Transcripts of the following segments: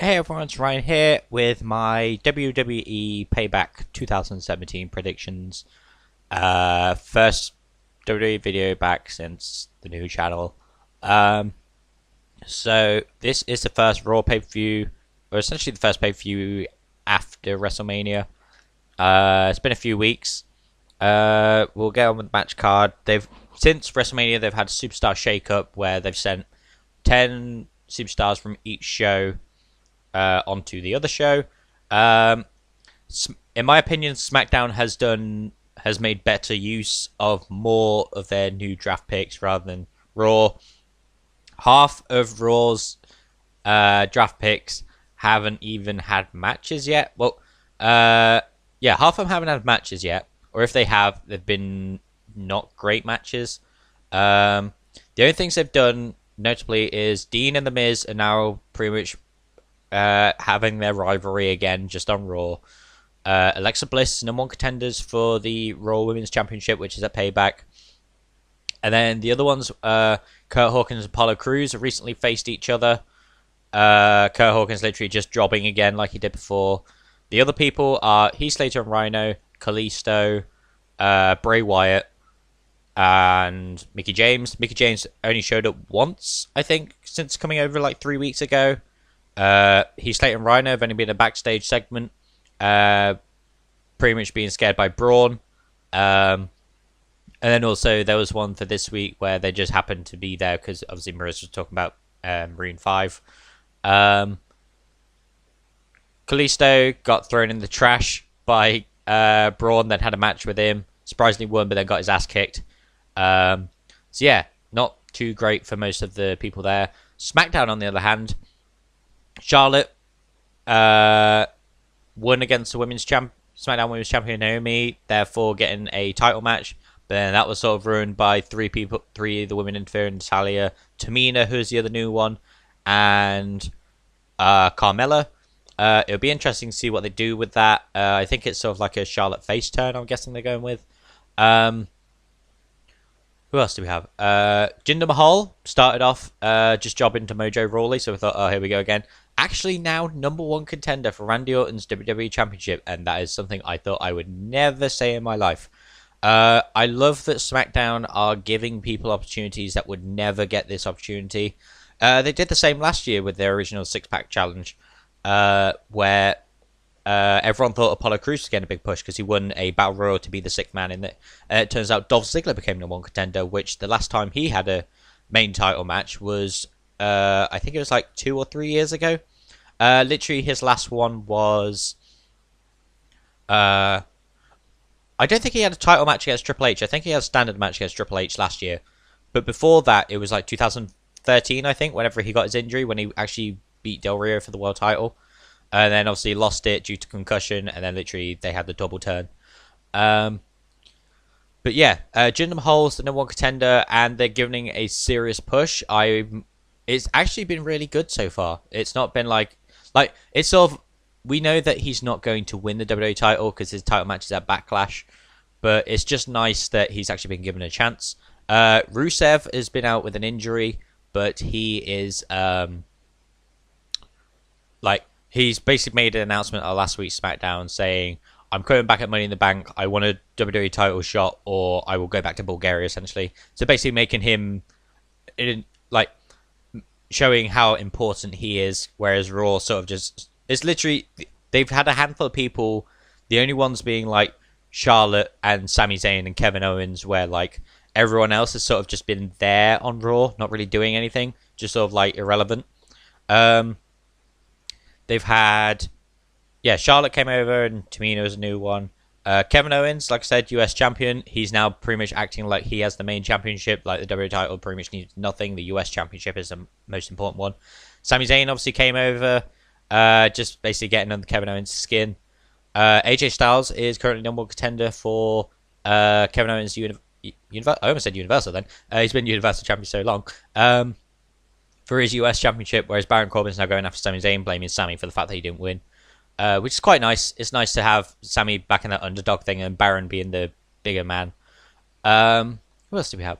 Hey everyone, it's Ryan here with my WWE Payback 2017 predictions. First WWE video back since the new channel. Um, so this is the first Raw pay-per-view, or essentially the first pay-per-view after WrestleMania. It's been a few weeks. We'll get on with the match card. Since WrestleMania they've had a Superstar Shakeup where they've sent 10 superstars from each show onto the other show. In my opinion, SmackDown has made better use of more of their new draft picks rather than Raw. Half of Raw's draft picks haven't even had matches yet. Well, half of them haven't had matches yet, or if they have, they've been not great matches. The only things they've done notably is Dean and The Miz are now pretty much having their rivalry again just on Raw. Alexa Bliss, #1 contenders for the Raw Women's Championship, which is at Payback. And then the other ones, Kurt Hawkins and Apollo Crews have recently faced each other. Kurt Hawkins literally just jobbing again like he did before. The other people are Heath Slater and Rhino, Kalisto, Bray Wyatt, and Mickie James. Mickie James only showed up once, I think, since coming over like 3 weeks ago. Heath Slater and Rhino have only been a backstage segment, pretty much being scared by Braun. And then also there was one for this week where they just happened to be there because obviously Marissa was talking about Marine 5. Kalisto got thrown in the trash by Braun, then had a match with him. Surprisingly won, but then got his ass kicked. So yeah, not too great for most of the people there. SmackDown, on the other hand, Charlotte won against the SmackDown Women's Champion Naomi, therefore getting a title match. But then that was sort of ruined by three of the women interfering: Natalya, Tamina, who's the other new one, and Carmella. It'll be interesting to see what they do with that. I think it's sort of like a Charlotte face turn, I'm guessing they're going with. Who else do we have? Jinder Mahal started off just jobbing to Mojo Rawley, so we thought, oh, here we go again. Actually now #1 contender for Randy Orton's WWE Championship, and that is something I thought I would never say in my life. I love that SmackDown are giving people opportunities that would never get this opportunity. They did the same last year with their original six-pack challenge, where everyone thought Apollo Crews was getting a big push because he won a Battle Royal to be the sixth man in it. It turns out Dolph Ziggler became #1 contender, which the last time he had a main title match was, I think it was like 2 or 3 years ago. Literally, his last one was... I don't think he had a title match against Triple H. I think he had a standard match against Triple H last year. But before that, it was like 2013, I think, whenever he got his injury, when he actually beat Del Rio for the world title. And then obviously lost it due to concussion, and then literally they had the double turn. But yeah, Jinder Mahal's the #1 contender, and they're giving a serious push. It's actually been really good so far. It's not been like it's sort of, we know that he's not going to win the WWE title because his title match is at Backlash, but it's just nice that he's actually been given a chance. Rusev has been out with an injury, but he is he's basically made an announcement at last week's SmackDown saying, I'm coming back at Money in the Bank. I want a WWE title shot, or I will go back to Bulgaria, essentially. So basically making him, showing how important he is, whereas Raw sort of just... It's literally... They've had a handful of people, the only ones being, like, Charlotte and Sami Zayn and Kevin Owens, where, like, everyone else has sort of just been there on Raw, not really doing anything, just sort of, like, irrelevant. They've had... Yeah, Charlotte came over, and Tamina was a new one. Kevin Owens, like I said, US champion. He's now pretty much acting like he has the main championship. Like, the WWE title pretty much needs nothing. The US championship is the most important one. Sami Zayn obviously came over, just basically getting under Kevin Owens' skin. AJ Styles is currently #1 contender for Kevin Owens' I almost said Universal then. He's been Universal champion so long. For his US championship, whereas Baron Corbin's now going after Sami Zayn, blaming Sami for the fact that he didn't win. Which is quite nice. It's nice to have Sami back in that underdog thing and Baron being the bigger man. Who else do we have?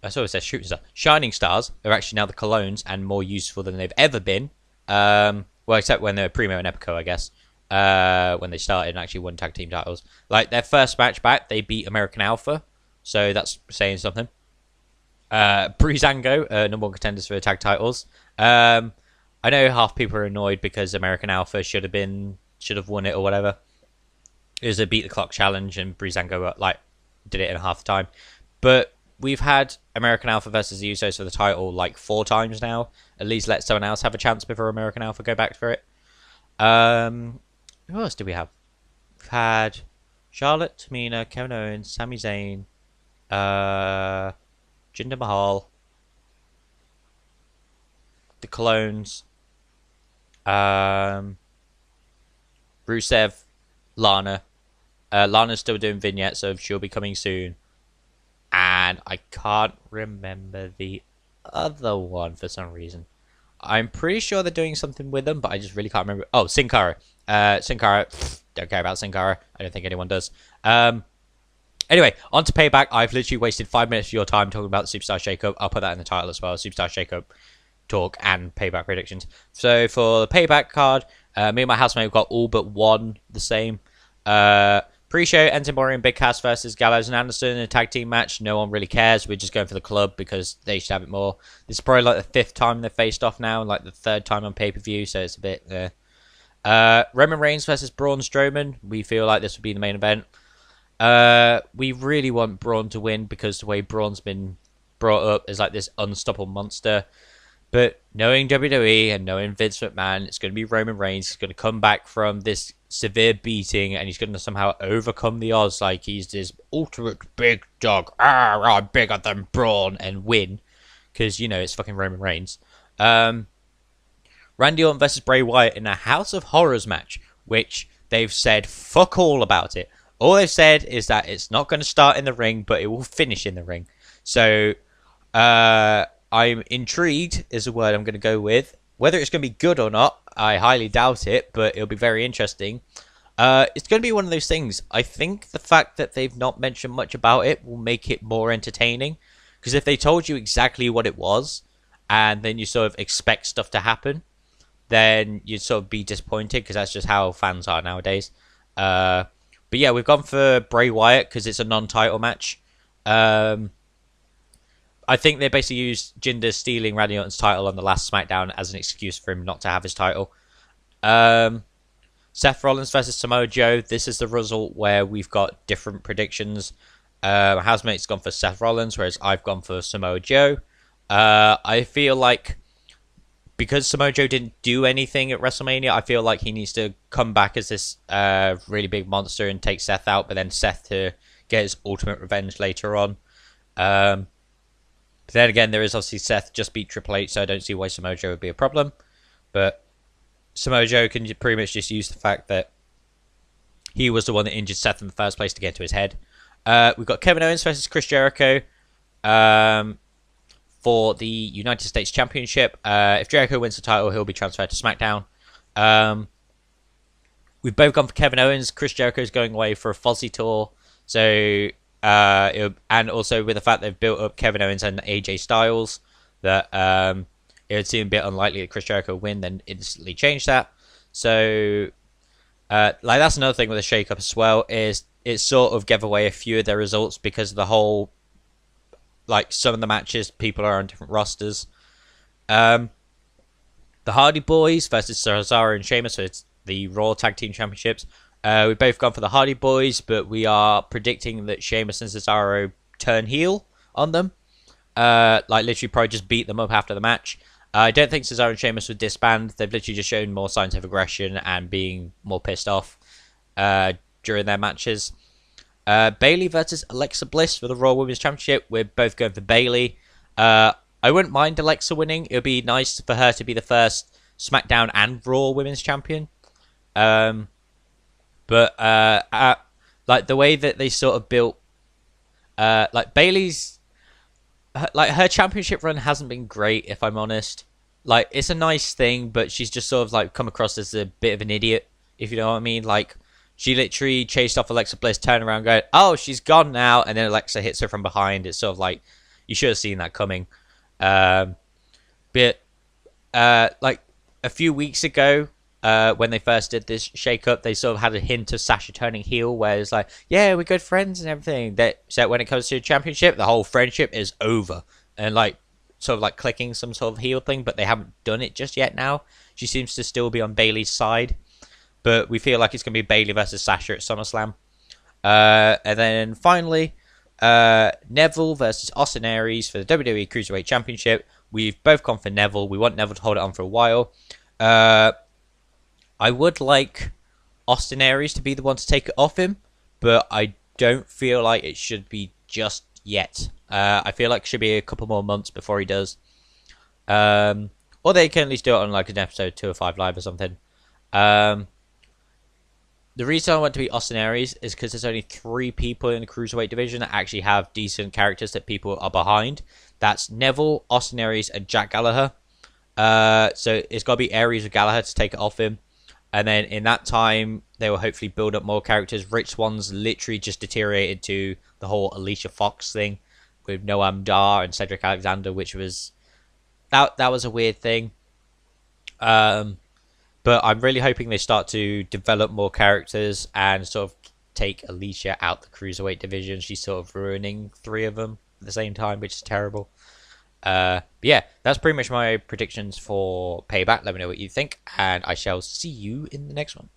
I sort of said shooting stars. Shining stars are actually now the Colognes and more useful than they've ever been. Well, except when they were Primo and Epico, I guess. When they started and actually won tag team titles. Like their first match back, they beat American Alpha, so that's saying something. Breezango, number one contenders for the tag titles. I know half people are annoyed because American Alpha should have won it or whatever. It was a beat the clock challenge and Breezango did it in half the time. But we've had American Alpha versus the Usos for the title like 4 times now. At least let someone else have a chance before American Alpha go back for it. Who else do we have? We've had Charlotte, Tamina, Kevin Owens, Sami Zayn, Jinder Mahal, the Colognes, Rusev, Lana. Lana's still doing vignettes, so she'll be coming soon. And I can't remember the other one for some reason. I'm pretty sure they're doing something with them, but I just really can't remember. Oh, Sin Cara. Sin Cara, don't care about Sin Cara. I don't think anyone does. Anyway, on to Payback. I've literally wasted 5 minutes of your time talking about the Superstar Shakeup. I'll put that in the title as well. Superstar Shakeup talk and Payback predictions. So for the Payback card, me and my housemate have got all but one the same. Pre-show, Enzo Amore and Big Cass versus Gallows and Anderson in a tag team match. No one really cares. We're just going for the club because they should have it more. This is probably like the 5th time they've faced off now, and like the 3rd time on pay-per-view, so it's a bit Roman Reigns versus Braun Strowman. We feel like this would be the main event. We really want Braun to win because the way Braun's been brought up is like this unstoppable monster. But knowing WWE and knowing Vince McMahon, it's going to be Roman Reigns. He's going to come back from this severe beating and he's going to somehow overcome the odds like he's this ultimate big dog. I'm bigger than Braun, and win. Because, you know, it's fucking Roman Reigns. Randy Orton versus Bray Wyatt in a House of Horrors match, which they've said fuck all about it. All they've said is that it's not going to start in the ring, but it will finish in the ring. So, I'm intrigued is the word I'm going to go with. Whether it's going to be good or not, I highly doubt it, but it'll be very interesting. It's going to be one of those things. I think the fact that they've not mentioned much about it will make it more entertaining. Because if they told you exactly what it was, and then you sort of expect stuff to happen, then you'd sort of be disappointed, because that's just how fans are nowadays. But yeah, we've gone for Bray Wyatt, because it's a non-title match. I think they basically used Jinder stealing Randy Orton's title on the last SmackDown as an excuse for him not to have his title. Seth Rollins versus Samoa Joe. This is the result where we've got different predictions. My housemate's gone for Seth Rollins, whereas I've gone for Samoa Joe. I feel like because Samoa Joe didn't do anything at WrestleMania, I feel like he needs to come back as this really big monster and take Seth out, but then Seth to get his ultimate revenge later on. But then again, there is obviously Seth just beat Triple H, so I don't see why Samoa Joe would be a problem. But Samoa Joe can pretty much just use the fact that he was the one that injured Seth in the first place to get to his head. We've got Kevin Owens versus Chris Jericho for the United States Championship. If Jericho wins the title, he'll be transferred to SmackDown. We've both gone for Kevin Owens. Chris Jericho's going away for a Fozzy tour. So... and also with the fact they've built up Kevin Owens and AJ Styles, that it would seem a bit unlikely that Chris Jericho will win, then instantly change that. So, that's another thing with the shake-up as well, is it sort of gave away a few of their results because of the whole, like, some of the matches, people are on different rosters. The Hardy Boys versus Cesaro and Sheamus, so it's the Raw Tag Team Championships. We've both gone for the Hardy Boys, but we are predicting that Sheamus and Cesaro turn heel on them. Literally probably just beat them up after the match. I don't think Cesaro and Sheamus would disband. They've literally just shown more signs of aggression and being more pissed off during their matches. Bayley versus Alexa Bliss for the Raw Women's Championship. We're both going for Bayley. I wouldn't mind Alexa winning. It would be nice for her to be the first SmackDown and Raw Women's Champion. But the way that they sort of built, Bayley's, her championship run hasn't been great, if I'm honest. Like, it's a nice thing, but she's just sort of like come across as a bit of an idiot, if you know what I mean. Like, she literally chased off Alexa Bliss, turned around, going, "Oh, she's gone now," and then Alexa hits her from behind. It's sort of like, You should have seen that coming. But like a few weeks ago, when they first did this shake-up, they sort of had a hint of Sasha turning heel, where it's like, yeah, we're good friends and everything. So when it comes to the championship, the whole friendship is over, and like sort of like clicking some sort of heel thing, but they haven't done it just yet. Now she seems to still be on Bayley's side, but we feel like it's going to be Bayley versus Sasha at SummerSlam. And then finally, Neville versus Austin Aries for the WWE Cruiserweight Championship. We've both gone for Neville. We want Neville to hold it on for a while. I would like Austin Aries to be the one to take it off him, but I don't feel like it should be just yet. I feel like it should be a couple more months before he does. Or they can at least do it on like an episode 205 Live or something. The reason I want to be Austin Aries is because there's only 3 people in the Cruiserweight division that actually have decent characters that people are behind. That's Neville, Austin Aries, and Jack Gallagher. So it's got to be Aries or Gallagher to take it off him. And then in that time, they will hopefully build up more characters. Rich Swann's literally just deteriorated to the whole Alicia Fox thing with Noam Dar and Cedric Alexander, which was... That was a weird thing. But I'm really hoping they start to develop more characters and sort of take Alicia out the Cruiserweight division. She's sort of ruining 3 of them at the same time, which is terrible. But yeah, that's pretty much my predictions for Payback. Let me know what you think, and I shall see you in the next one.